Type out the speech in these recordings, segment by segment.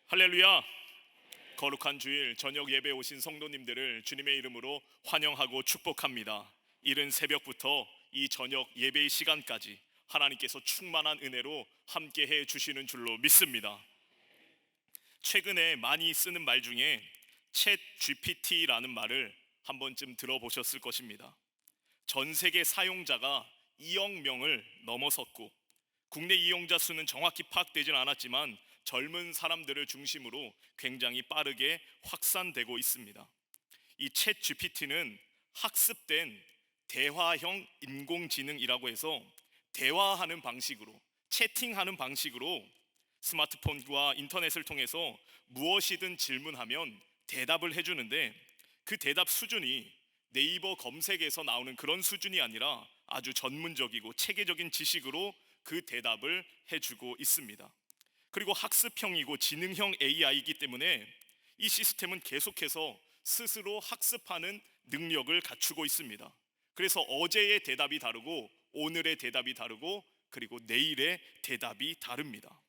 할렐루야. 거룩한 주일 저녁 예배 오신 성도님들을 주님의 이름으로 환영하고 축복합니다. 이른 새벽부터 이 저녁 예배의 시간까지 하나님께서 충만한 은혜로 함께해 주시는 줄로 믿습니다. 최근에 많이 쓰는 말 중에 챗 GPT라는 말을 한 번쯤 들어보셨을 것입니다. 전 세계 사용자가 2억 명을 넘어섰고 국내 이용자 수는 정확히 파악되지는 않았지만 젊은 사람들을 중심으로 굉장히 빠르게 확산되고 있습니다. 이 챗 GPT는 학습된 대화형 인공지능이라고 해서 대화하는 방식으로, 채팅하는 방식으로 스마트폰과 인터넷을 통해서 무엇이든 질문하면 대답을 해주는데, 그 대답 수준이 네이버 검색에서 나오는 그런 수준이 아니라 아주 전문적이고 체계적인 지식으로 그 대답을 해주고 있습니다. 그리고 학습형이고 지능형 AI이기 때문에 이 시스템은 계속해서 스스로 학습하는 능력을 갖추고 있습니다. 그래서 어제의 대답이 다르고 오늘의 대답이 다르고 그리고 내일의 대답이 다릅니다.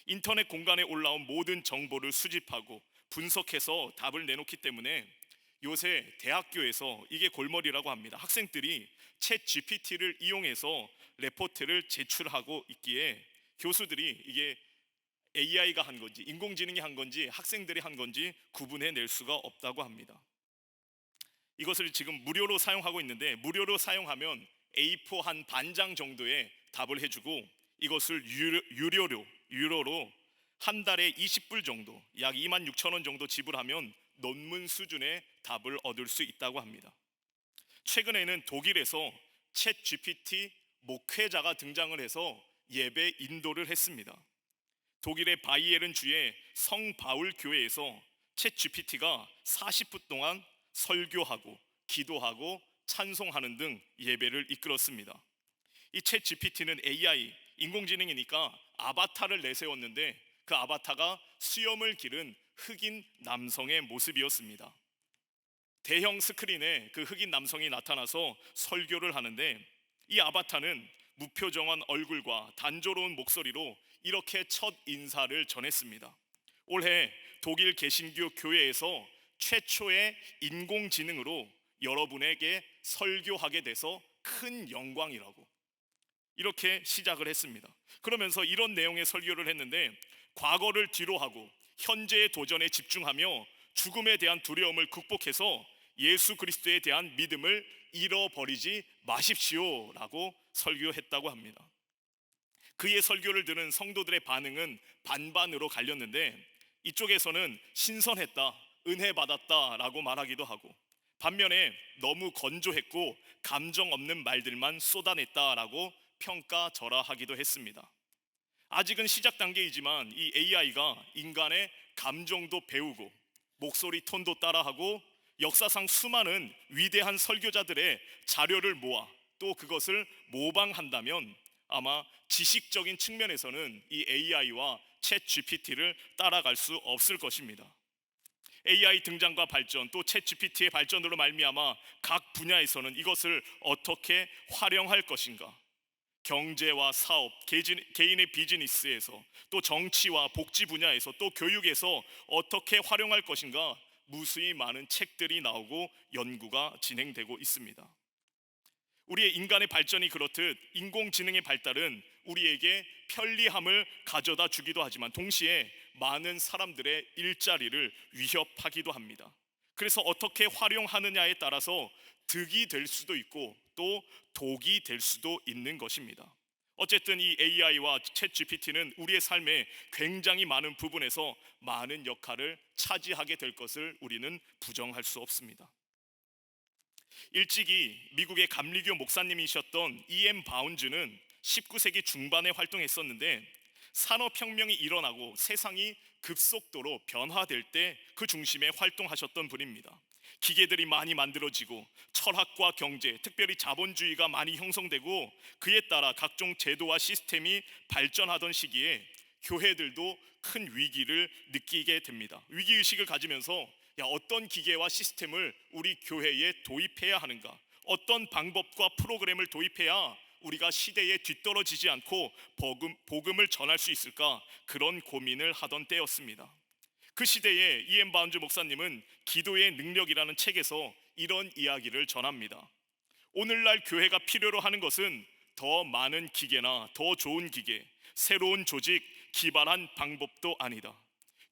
인터넷 공간에 올라온 모든 정보를 수집하고 분석해서 답을 내놓기 때문에 요새 대학교에서 이게 골머리라고 합니다. 학생들이 챗 GPT를 이용해서 레포트를 제출하고 있기에 교수들이 이게 AI가 한 건지 인공지능이 한 건지 학생들이 한 건지 구분해낼 수가 없다고 합니다. 이것을 지금 무료로 사용하고 있는데, 무료로 사용하면 A4 한 반장 정도의 답을 해주고, 이것을 유료로 한 달에 20불 정도, 약 26,000원 정도 지불하면 논문 수준의 답을 얻을 수 있다고 합니다. 최근에는 독일에서 챗 GPT 목회자가 등장을 해서 예배 인도를 했습니다. 독일의 바이에른 주의 성 바울 교회에서 챗 GPT가 40분 동안 설교하고 기도하고 찬송하는 등 예배를 이끌었습니다. 이 챗 GPT는 AI, 인공지능이니까 아바타를 내세웠는데, 그 아바타가 수염을 기른 흑인 남성의 모습이었습니다. 대형 스크린에 그 흑인 남성이 나타나서 설교를 하는데, 이 아바타는 무표정한 얼굴과 단조로운 목소리로 이렇게 첫 인사를 전했습니다. 올해 독일 개신교 교회에서 최초의 인공지능으로 여러분에게 설교하게 돼서 큰 영광이라고, 이렇게 시작을 했습니다. 그러면서 이런 내용의 설교를 했는데, 과거를 뒤로하고 현재의 도전에 집중하며 죽음에 대한 두려움을 극복해서 예수 그리스도에 대한 믿음을 잃어버리지 마십시오 라고 설교했다고 합니다. 그의 설교를 들은 성도들의 반응은 반반으로 갈렸는데, 이쪽에서는 신선했다, 은혜 받았다 라고 말하기도 하고, 반면에 너무 건조했고 감정 없는 말들만 쏟아냈다 라고 평가절하하기도 했습니다. 아직은 시작 단계이지만 이 AI가 인간의 감정도 배우고 목소리 톤도 따라하고 역사상 수많은 위대한 설교자들의 자료를 모아 또 그것을 모방한다면 아마 지식적인 측면에서는 이 AI와 챗 GPT를 따라갈 수 없을 것입니다. AI 등장과 발전, 또 챗 GPT의 발전으로 말미암아 각 분야에서는 이것을 어떻게 활용할 것인가, 경제와 사업, 개인의 비즈니스에서, 또 정치와 복지 분야에서, 또 교육에서 어떻게 활용할 것인가, 무수히 많은 책들이 나오고 연구가 진행되고 있습니다. 우리의 인간의 발전이 그렇듯 인공지능의 발달은 우리에게 편리함을 가져다 주기도 하지만 동시에 많은 사람들의 일자리를 위협하기도 합니다. 그래서 어떻게 활용하느냐에 따라서 득이 될 수도 있고 또 독이 될 수도 있는 것입니다. 어쨌든 이 AI와 챗 GPT는 우리의 삶에 굉장히 많은 부분에서 많은 역할을 차지하게 될 것을 우리는 부정할 수 없습니다. 일찍이 미국의 감리교 목사님이셨던 E.M. 바운즈는 19세기 중반에 활동했었는데, 산업혁명이 일어나고 세상이 급속도로 변화될 때 그 중심에 활동하셨던 분입니다. 기계들이 많이 만들어지고 철학과 경제, 특별히 자본주의가 많이 형성되고 그에 따라 각종 제도와 시스템이 발전하던 시기에 교회들도 큰 위기를 느끼게 됩니다. 위기의식을 가지면서 어떤 기계와 시스템을 우리 교회에 도입해야 하는가, 어떤 방법과 프로그램을 도입해야 우리가 시대에 뒤떨어지지 않고 복음을 전할 수 있을까, 그런 고민을 하던 때였습니다. 그 시대에 이엠 바운즈 목사님은 기도의 능력이라는 책에서 이런 이야기를 전합니다. 오늘날 교회가 필요로 하는 것은 더 많은 기계나 더 좋은 기계, 새로운 조직, 기발한 방법도 아니다.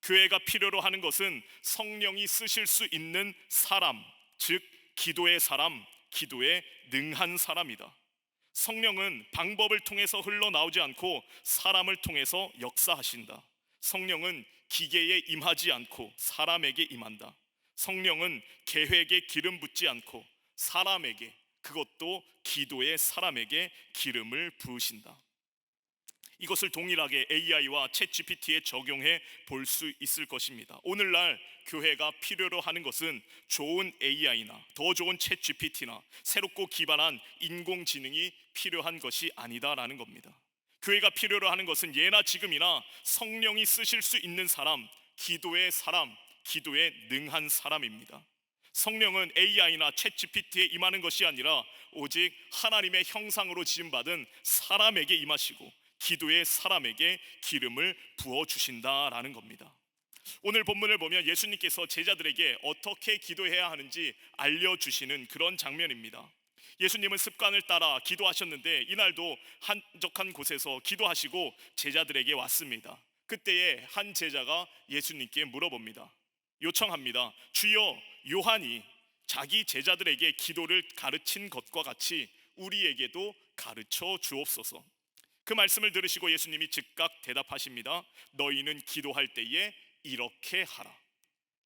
교회가 필요로 하는 것은 성령이 쓰실 수 있는 사람, 즉 기도의 사람, 기도에 능한 사람이다. 성령은 방법을 통해서 흘러나오지 않고 사람을 통해서 역사하신다. 성령은 기계에 임하지 않고 사람에게 임한다. 성령은 계획에 기름 붓지 않고 사람에게, 그것도 기도의 사람에게 기름을 부으신다. 이것을 동일하게 AI와 챗 GPT에 적용해 볼 수 있을 것입니다. 오늘날 교회가 필요로 하는 것은 좋은 AI나 더 좋은 챗 GPT나 새롭고 기발한 인공지능이 필요한 것이 아니다라는 겁니다. 교회가 필요로 하는 것은 예나 지금이나 성령이 쓰실 수 있는 사람, 기도의 사람, 기도에 능한 사람입니다. 성령은 AI나 챗 GPT에 임하는 것이 아니라 오직 하나님의 형상으로 지음받은 사람에게 임하시고 기도의 사람에게 기름을 부어주신다라는 겁니다. 오늘 본문을 보면 예수님께서 제자들에게 어떻게 기도해야 하는지 알려주시는 그런 장면입니다. 예수님은 습관을 따라 기도하셨는데 이날도 한적한 곳에서 기도하시고 제자들에게 왔습니다. 그때에 한 제자가 예수님께 물어봅니다. 요청합니다. 주여, 요한이 자기 제자들에게 기도를 가르친 것과 같이 우리에게도 가르쳐 주옵소서. 그 말씀을 들으시고 예수님이 즉각 대답하십니다. 너희는 기도할 때에 이렇게 하라.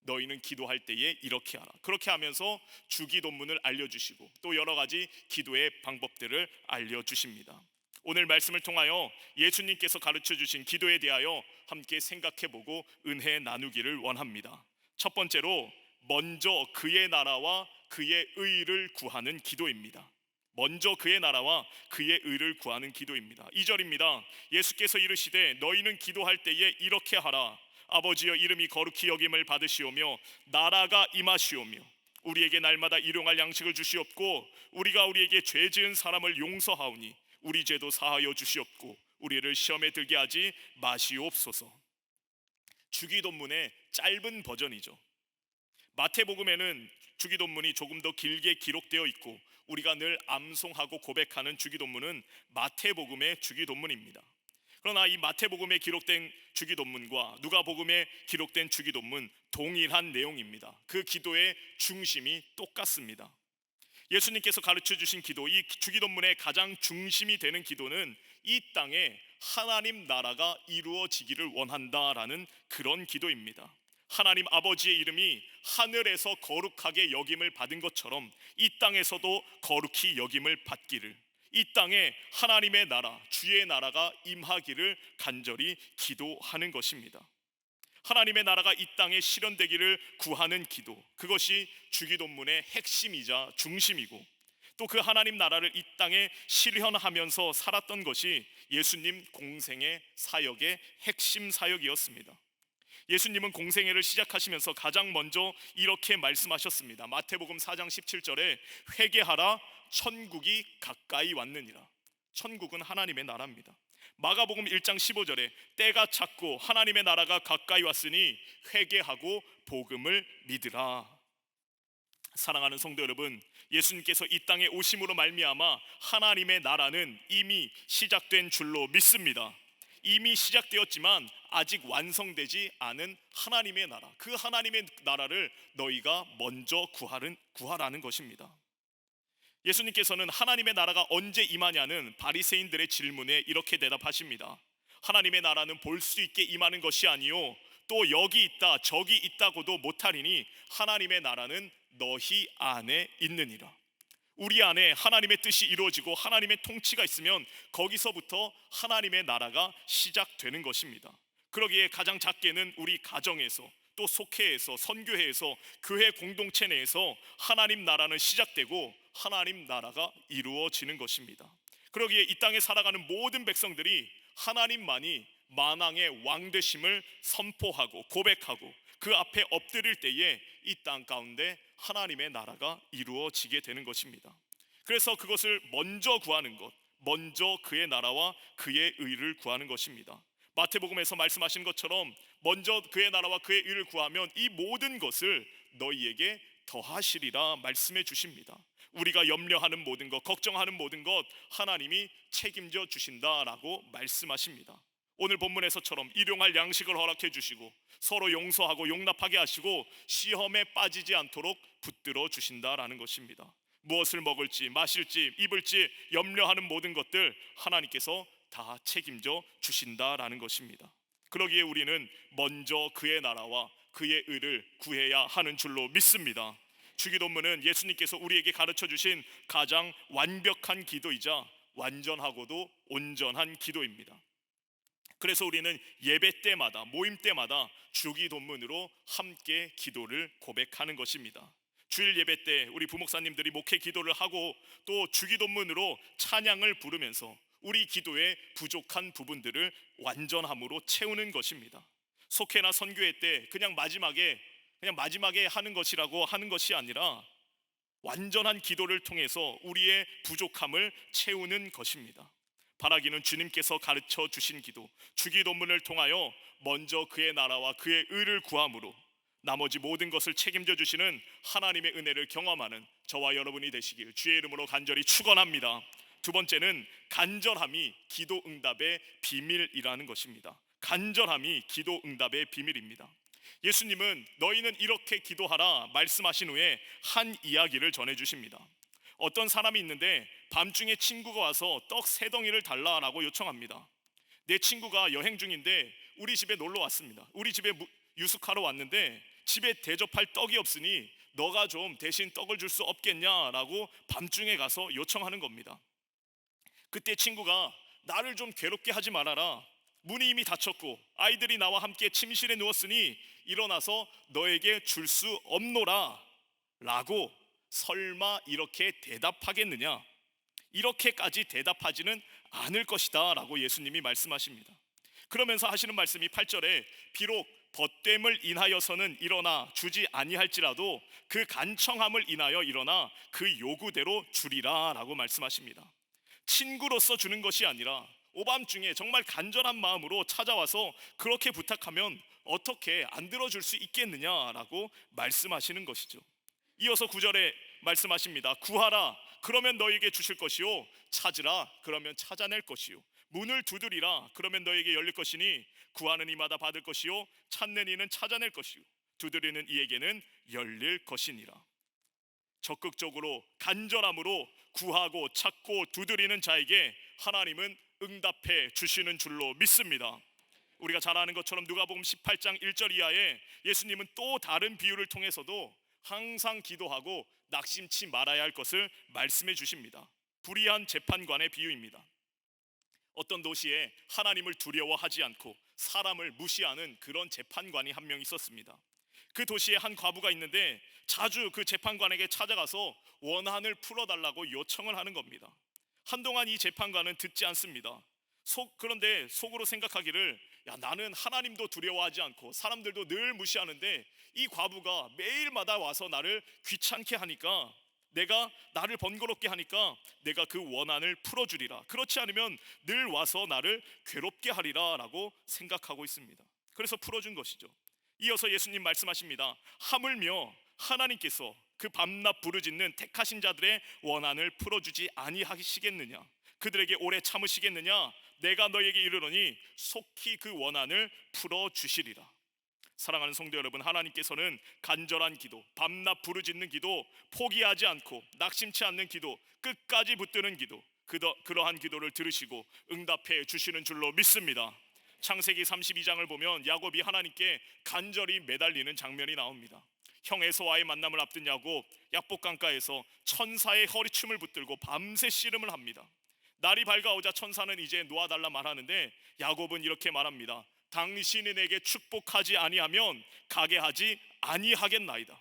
너희는 기도할 때에 이렇게 하라. 그렇게 하면서 주기도문을 알려주시고 또 여러 가지 기도의 방법들을 알려주십니다. 오늘 말씀을 통하여 예수님께서 가르쳐 주신 기도에 대하여 함께 생각해보고 은혜 나누기를 원합니다. 첫 번째로 먼저 그의 나라와 그의 의를 구하는 기도입니다. 먼저 그의 나라와 그의 의를 구하는 기도입니다. 2절입니다. 예수께서 이르시되 너희는 기도할 때에 이렇게 하라. 아버지여, 이름이 거룩히 여김을 받으시오며 나라가 임하시오며 우리에게 날마다 일용할 양식을 주시옵고 우리가 우리에게 죄 지은 사람을 용서하오니 우리 죄도 사하여 주시옵고 우리를 시험에 들게 하지 마시옵소서. 주기도문의 짧은 버전이죠. 마태복음에는 주기도문이 조금 더 길게 기록되어 있고 우리가 늘 암송하고 고백하는 주기도문은 마태복음의 주기도문입니다. 그러나 이 마태복음에 기록된 주기도문과 누가복음에 기록된 주기도문 동일한 내용입니다. 그 기도의 중심이 똑같습니다. 예수님께서 가르쳐 주신 기도, 이 주기도문의 가장 중심이 되는 기도는 이 땅에 하나님 나라가 이루어지기를 원한다라는 그런 기도입니다. 하나님 아버지의 이름이 하늘에서 거룩하게 여김을 받은 것처럼 이 땅에서도 거룩히 여김을 받기를, 이 땅에 하나님의 나라, 주의 나라가 임하기를 간절히 기도하는 것입니다. 하나님의 나라가 이 땅에 실현되기를 구하는 기도, 그것이 주기도문의 핵심이자 중심이고 또 그 하나님 나라를 이 땅에 실현하면서 살았던 것이 예수님 공생의 사역의 핵심 사역이었습니다. 예수님은 공생애를 시작하시면서 가장 먼저 이렇게 말씀하셨습니다. 마태복음 4장 17절에 회개하라, 천국이 가까이 왔느니라. 천국은 하나님의 나라입니다. 마가복음 1장 15절에 때가 찼고 하나님의 나라가 가까이 왔으니 회개하고 복음을 믿으라. 사랑하는 성도 여러분, 예수님께서 이 땅에 오심으로 말미암아 하나님의 나라는 이미 시작된 줄로 믿습니다. 이미 시작되었지만 아직 완성되지 않은 하나님의 나라, 그 하나님의 나라를 너희가 먼저 구하라는 것입니다. 예수님께서는 하나님의 나라가 언제 임하냐는 바리새인들의 질문에 이렇게 대답하십니다. 하나님의 나라는 볼 수 있게 임하는 것이 아니요 또 여기 있다 저기 있다고도 못하리니 하나님의 나라는 너희 안에 있느니라. 우리 안에 하나님의 뜻이 이루어지고 하나님의 통치가 있으면 거기서부터 하나님의 나라가 시작되는 것입니다. 그러기에 가장 작게는 우리 가정에서, 또 속회에서, 선교회에서, 교회 공동체 내에서 하나님 나라는 시작되고 하나님 나라가 이루어지는 것입니다. 그러기에 이 땅에 살아가는 모든 백성들이 하나님만이 만왕의 왕 되심을 선포하고 고백하고 그 앞에 엎드릴 때에 이 땅 가운데 하나님의 나라가 이루어지게 되는 것입니다. 그래서 그것을 먼저 구하는 것, 먼저 그의 나라와 그의 의를 구하는 것입니다. 마태복음에서 말씀하신 것처럼 먼저 그의 나라와 그의 의를 구하면 이 모든 것을 너희에게 더하시리라 말씀해 주십니다. 우리가 염려하는 모든 것, 걱정하는 모든 것 하나님이 책임져 주신다라고 말씀하십니다. 오늘 본문에서처럼 일용할 양식을 허락해 주시고 서로 용서하고 용납하게 하시고 시험에 빠지지 않도록 붙들어 주신다라는 것입니다. 무엇을 먹을지 마실지 입을지 염려하는 모든 것들 하나님께서 다 책임져 주신다라는 것입니다. 그러기에 우리는 먼저 그의 나라와 그의 의를 구해야 하는 줄로 믿습니다. 주기도문은 예수님께서 우리에게 가르쳐 주신 가장 완벽한 기도이자 완전하고도 온전한 기도입니다. 그래서 우리는 예배 때마다 모임 때마다 주기도문으로 함께 기도를 고백하는 것입니다. 주일 예배 때 우리 부목사님들이 목회 기도를 하고 또 주기도문으로 찬양을 부르면서 우리 기도의 부족한 부분들을 완전함으로 채우는 것입니다. 속회나 선교회 때 그냥 마지막에 하는 것이라고 하는 것이 아니라 완전한 기도를 통해서 우리의 부족함을 채우는 것입니다. 바라기는 주님께서 가르쳐 주신 기도, 주기도문을 통하여 먼저 그의 나라와 그의 의를 구함으로 나머지 모든 것을 책임져 주시는 하나님의 은혜를 경험하는 저와 여러분이 되시길 주의 이름으로 간절히 축원합니다. 두 번째는 간절함이 기도 응답의 비밀이라는 것입니다. 간절함이 기도 응답의 비밀입니다. 예수님은 너희는 이렇게 기도하라 말씀하신 후에 한 이야기를 전해 주십니다. 어떤 사람이 있는데 밤중에 친구가 와서 떡 3덩이를 달라라고 요청합니다. 내 친구가 여행 중인데 우리 집에 놀러 왔습니다. 우리 집에 유숙하러 왔는데 집에 대접할 떡이 없으니 너가 좀 대신 떡을 줄 수 없겠냐라고 밤중에 가서 요청하는 겁니다. 그때 친구가 나를 좀 괴롭게 하지 말아라. 문이 이미 닫혔고 아이들이 나와 함께 침실에 누웠으니 일어나서 너에게 줄 수 없노라 라고 설마 이렇게 대답하겠느냐? 이렇게까지 대답하지는 않을 것이다 라고 예수님이 말씀하십니다. 그러면서 하시는 말씀이 8절에 비록 벗됨을 인하여서는 일어나 주지 아니할지라도 그 간청함을 인하여 일어나 그 요구대로 주리라 라고 말씀하십니다. 친구로서 주는 것이 아니라 오밤중에 정말 간절한 마음으로 찾아와서 그렇게 부탁하면 어떻게 안 들어줄 수 있겠느냐라고 말씀하시는 것이죠. 이어서 9절에 말씀하십니다. 구하라 그러면 너에게 주실 것이요 찾으라 그러면 찾아낼 것이요 문을 두드리라 그러면 너에게 열릴 것이니 구하는 이마다 받을 것이요 찾는 이는 찾아낼 것이요 두드리는 이에게는 열릴 것이니라. 적극적으로 간절함으로 구하고 찾고 두드리는 자에게 하나님은 응답해 주시는 줄로 믿습니다. 우리가 잘 아는 것처럼 누가복음 18장 1절 이하에 예수님은 또 다른 비유를 통해서도 항상 기도하고 낙심치 말아야 할 것을 말씀해 주십니다. 불의한 재판관의 비유입니다. 어떤 도시에 하나님을 두려워하지 않고 사람을 무시하는 그런 재판관이 한 명 있었습니다. 그 도시에 한 과부가 있는데 자주 그 재판관에게 찾아가서 원한을 풀어달라고 요청을 하는 겁니다. 한동안 이 재판관은 듣지 않습니다. 그런데 속으로 생각하기를 나는 하나님도 두려워하지 않고 사람들도 늘 무시하는데 이 과부가 매일마다 와서 나를 귀찮게 하니까 나를 번거롭게 하니까 내가 그 원한을 풀어주리라. 그렇지 않으면 늘 와서 나를 괴롭게 하리라 라고 생각하고 있습니다. 그래서 풀어준 것이죠. 이어서 예수님 말씀하십니다. 하물며 하나님께서 그 밤낮 부르짖는 택하신 자들의 원한을 풀어주지 아니하시겠느냐? 그들에게 오래 참으시겠느냐? 내가 너에게 이르노니 속히 그 원한을 풀어주시리라. 사랑하는 성도 여러분, 하나님께서는 간절한 기도, 밤낮 부르짖는 기도, 포기하지 않고 낙심치 않는 기도, 끝까지 붙드는 기도, 그러한 기도를 들으시고 응답해 주시는 줄로 믿습니다. 창세기 32장을 보면 야곱이 하나님께 간절히 매달리는 장면이 나옵니다. 형 에서와의 만남을 앞둔 야곱, 약복강가에서 천사의 허리춤을 붙들고 밤새 씨름을 합니다. 날이 밝아오자 천사는 이제 놓아달라 말하는데 야곱은 이렇게 말합니다. 당신이 내게 축복하지 아니하면 가게 하지 아니하겠나이다.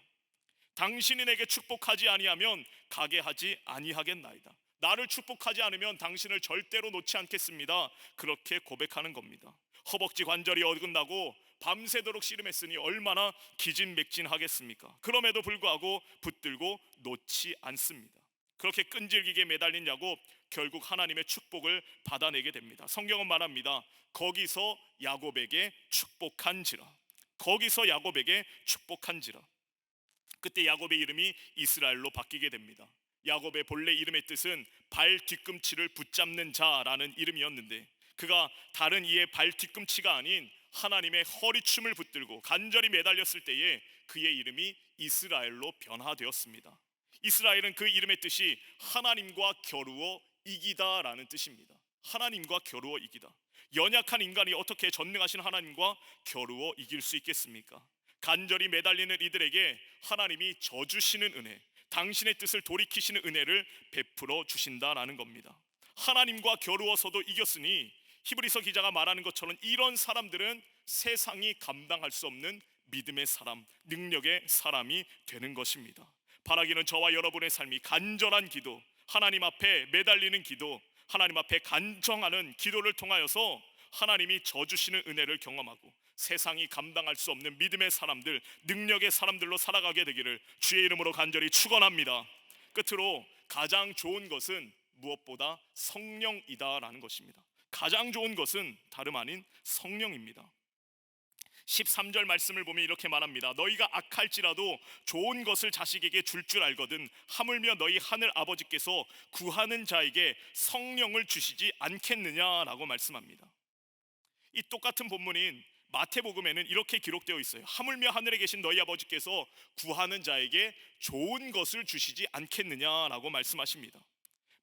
당신이 내게 축복하지 아니하면 가게 하지 아니하겠나이다. 나를 축복하지 않으면 당신을 절대로 놓지 않겠습니다. 그렇게 고백하는 겁니다. 허벅지 관절이 어긋나고 밤새도록 씨름했으니 얼마나 기진맥진하겠습니까? 그럼에도 불구하고 붙들고 놓지 않습니다. 그렇게 끈질기게 매달린 야곱, 결국 하나님의 축복을 받아내게 됩니다. 성경은 말합니다. 거기서 야곱에게 축복한지라. 거기서 야곱에게 축복한지라. 그때 야곱의 이름이 이스라엘로 바뀌게 됩니다. 야곱의 본래 이름의 뜻은 발 뒤꿈치를 붙잡는 자라는 이름이었는데, 그가 다른 이의 발 뒤꿈치가 아닌 하나님의 허리춤을 붙들고 간절히 매달렸을 때에 그의 이름이 이스라엘로 변화되었습니다. 이스라엘은 그 이름의 뜻이 하나님과 겨루어 이기다라는 뜻입니다. 하나님과 겨루어 이기다. 연약한 인간이 어떻게 전능하신 하나님과 겨루어 이길 수 있겠습니까? 간절히 매달리는 이들에게 하나님이 져주시는 은혜, 당신의 뜻을 돌이키시는 은혜를 베풀어 주신다라는 겁니다. 하나님과 겨루어서도 이겼으니 히브리서 기자가 말하는 것처럼 이런 사람들은 세상이 감당할 수 없는 믿음의 사람, 능력의 사람이 되는 것입니다. 바라기는 저와 여러분의 삶이 간절한 기도, 하나님 앞에 매달리는 기도, 하나님 앞에 간청하는 기도를 통하여서 하나님이 져주시는 은혜를 경험하고 세상이 감당할 수 없는 믿음의 사람들, 능력의 사람들로 살아가게 되기를 주의 이름으로 간절히 축원합니다. 끝으로 가장 좋은 것은 무엇보다 성령이다라는 것입니다. 가장 좋은 것은 다름 아닌 성령입니다. 13절 말씀을 보면 이렇게 말합니다. 너희가 악할지라도 좋은 것을 자식에게 줄 줄 알거든 하물며 너희 하늘 아버지께서 구하는 자에게 성령을 주시지 않겠느냐라고 말씀합니다. 이 똑같은 본문인 마태복음에는 이렇게 기록되어 있어요. 하물며 하늘에 계신 너희 아버지께서 구하는 자에게 좋은 것을 주시지 않겠느냐라고 말씀하십니다.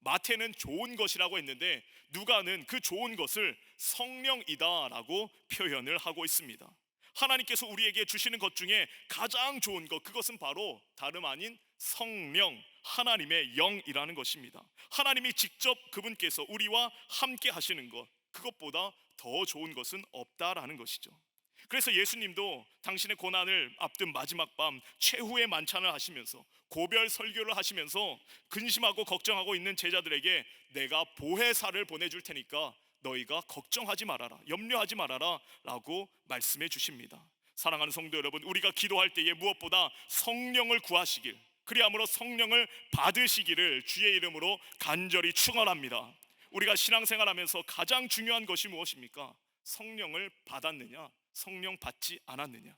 마태는 좋은 것이라고 했는데 누가는 그 좋은 것을 성령이다라고 표현을 하고 있습니다. 하나님께서 우리에게 주시는 것 중에 가장 좋은 것, 그것은 바로 다름 아닌 성령, 하나님의 영이라는 것입니다. 하나님이 직접 그분께서 우리와 함께 하시는 것, 그것보다 더 좋은 것은 없다라는 것이죠. 그래서 예수님도 당신의 고난을 앞둔 마지막 밤 최후의 만찬을 하시면서 고별 설교를 하시면서 근심하고 걱정하고 있는 제자들에게 내가 보혜사를 보내줄 테니까 너희가 걱정하지 말아라, 염려하지 말아라 라고 말씀해 주십니다. 사랑하는 성도 여러분, 우리가 기도할 때에 무엇보다 성령을 구하시길, 그리함으로 성령을 받으시기를 주의 이름으로 간절히 축원합니다. 우리가 신앙생활하면서 가장 중요한 것이 무엇입니까? 성령을 받았느냐, 성령 받지 않았느냐.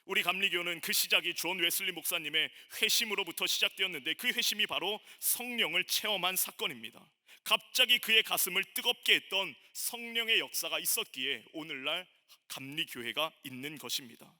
우리 감리교는 그 시작이 존 웨슬리 목사님의 회심으로부터 시작되었는데 그 회심이 바로 성령을 체험한 사건입니다. 갑자기 그의 가슴을 뜨겁게 했던 성령의 역사가 있었기에 오늘날 감리교회가 있는 것입니다.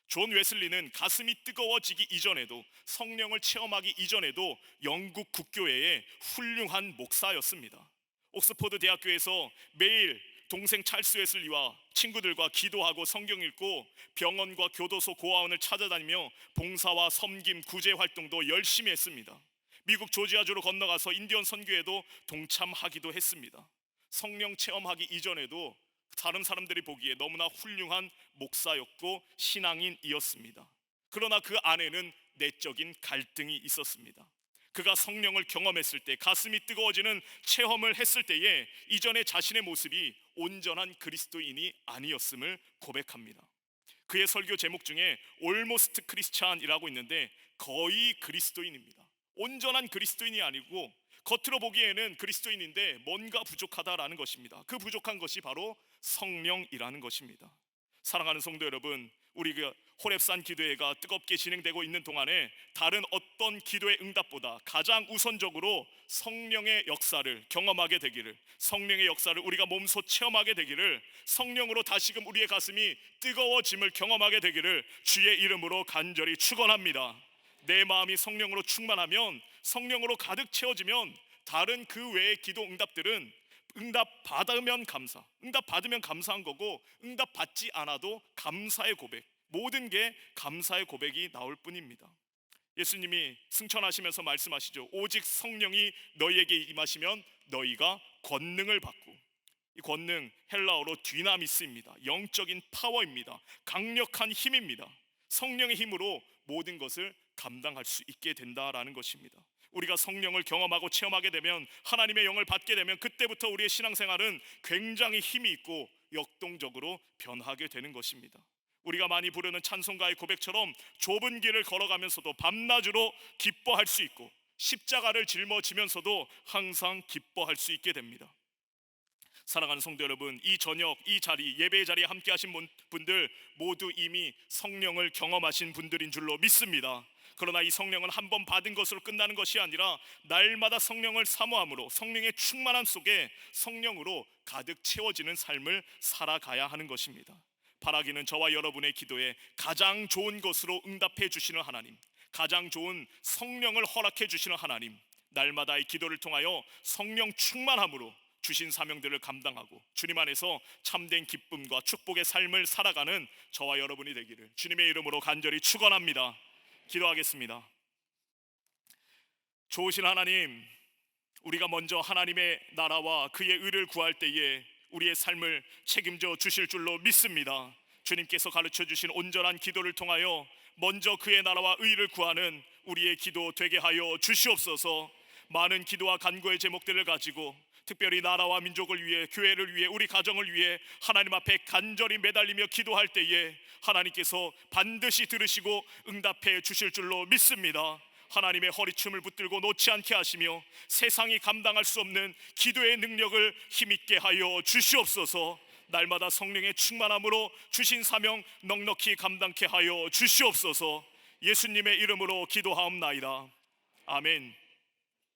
존 웨슬리는 가슴이 뜨거워지기 이전에도, 성령을 체험하기 이전에도 영국 국교회의 훌륭한 목사였습니다. 옥스퍼드 대학교에서 매일 동생 찰스 웨슬리와 친구들과 기도하고 성경 읽고 병원과 교도소 고아원을 찾아다니며 봉사와 섬김, 구제 활동도 열심히 했습니다. 미국 조지아주로 건너가서 인디언 선교에도 동참하기도 했습니다. 성령 체험하기 이전에도 다른 사람들이 보기에 너무나 훌륭한 목사였고 신앙인이었습니다. 그러나 그 안에는 내적인 갈등이 있었습니다. 그가 성령을 경험했을 때, 가슴이 뜨거워지는 체험을 했을 때에 이전의 자신의 모습이 온전한 그리스도인이 아니었음을 고백합니다. 그의 설교 제목 중에 Almost Christian이라고 있는데 거의 그리스도인입니다. 온전한 그리스도인이 아니고 겉으로 보기에는 그리스도인인데 뭔가 부족하다라는 것입니다. 그 부족한 것이 바로 성령이라는 것입니다. 사랑하는 성도 여러분, 우리가 호렙산 기도회가 뜨겁게 진행되고 있는 동안에 다른 어떤 기도의 응답보다 가장 우선적으로 성령의 역사를 경험하게 되기를, 성령의 역사를 우리가 몸소 체험하게 되기를, 성령으로 다시금 우리의 가슴이 뜨거워짐을 경험하게 되기를 주의 이름으로 간절히 축원합니다. 내 마음이 성령으로 충만하면, 성령으로 가득 채워지면 다른 그 외의 기도 응답들은 응답 받으면 감사, 응답 받으면 감사한 거고 응답 받지 않아도 감사의 고백, 모든 게 감사의 고백이 나올 뿐입니다. 예수님이 승천하시면서 말씀하시죠. 오직 성령이 너희에게 임하시면 너희가 권능을 받고, 이 권능 헬라어로 뒤나미스입니다. 영적인 파워입니다. 강력한 힘입니다. 성령의 힘으로 모든 것을 감당할 수 있게 된다라는 것입니다. 우리가 성령을 경험하고 체험하게 되면, 하나님의 영을 받게 되면 그때부터 우리의 신앙생활은 굉장히 힘이 있고 역동적으로 변하게 되는 것입니다. 우리가 많이 부르는 찬송가의 고백처럼 좁은 길을 걸어가면서도 밤낮으로 기뻐할 수 있고 십자가를 짊어지면서도 항상 기뻐할 수 있게 됩니다. 사랑하는 성도 여러분, 이 저녁 이 자리, 예배의 자리에 함께 하신 분들 모두 이미 성령을 경험하신 분들인 줄로 믿습니다. 그러나 이 성령은 한 번 받은 것으로 끝나는 것이 아니라 날마다 성령을 사모함으로 성령의 충만함 속에 성령으로 가득 채워지는 삶을 살아가야 하는 것입니다. 바라기는 저와 여러분의 기도에 가장 좋은 것으로 응답해 주시는 하나님, 가장 좋은 성령을 허락해 주시는 하나님, 날마다의 기도를 통하여 성령 충만함으로 주신 사명들을 감당하고 주님 안에서 참된 기쁨과 축복의 삶을 살아가는 저와 여러분이 되기를 주님의 이름으로 간절히 축원합니다. 기도하겠습니다. 좋으신 하나님, 우리가 먼저 하나님의 나라와 그의 의를 구할 때에 우리의 삶을 책임져 주실 줄로 믿습니다. 주님께서 가르쳐 주신 온전한 기도를 통하여 먼저 그의 나라와 의를 구하는 우리의 기도 되게 하여 주시옵소서. 많은 기도와 간구의 제목들을 가지고 특별히 나라와 민족을 위해, 교회를 위해, 우리 가정을 위해 하나님 앞에 간절히 매달리며 기도할 때에 하나님께서 반드시 들으시고 응답해 주실 줄로 믿습니다. 하나님의 허리춤을 붙들고 놓지 않게 하시며 세상이 감당할 수 없는 기도의 능력을 힘있게 하여 주시옵소서. 날마다 성령의 충만함으로 주신 사명 넉넉히 감당케 하여 주시옵소서. 예수님의 이름으로 기도하옵나이다. 아멘.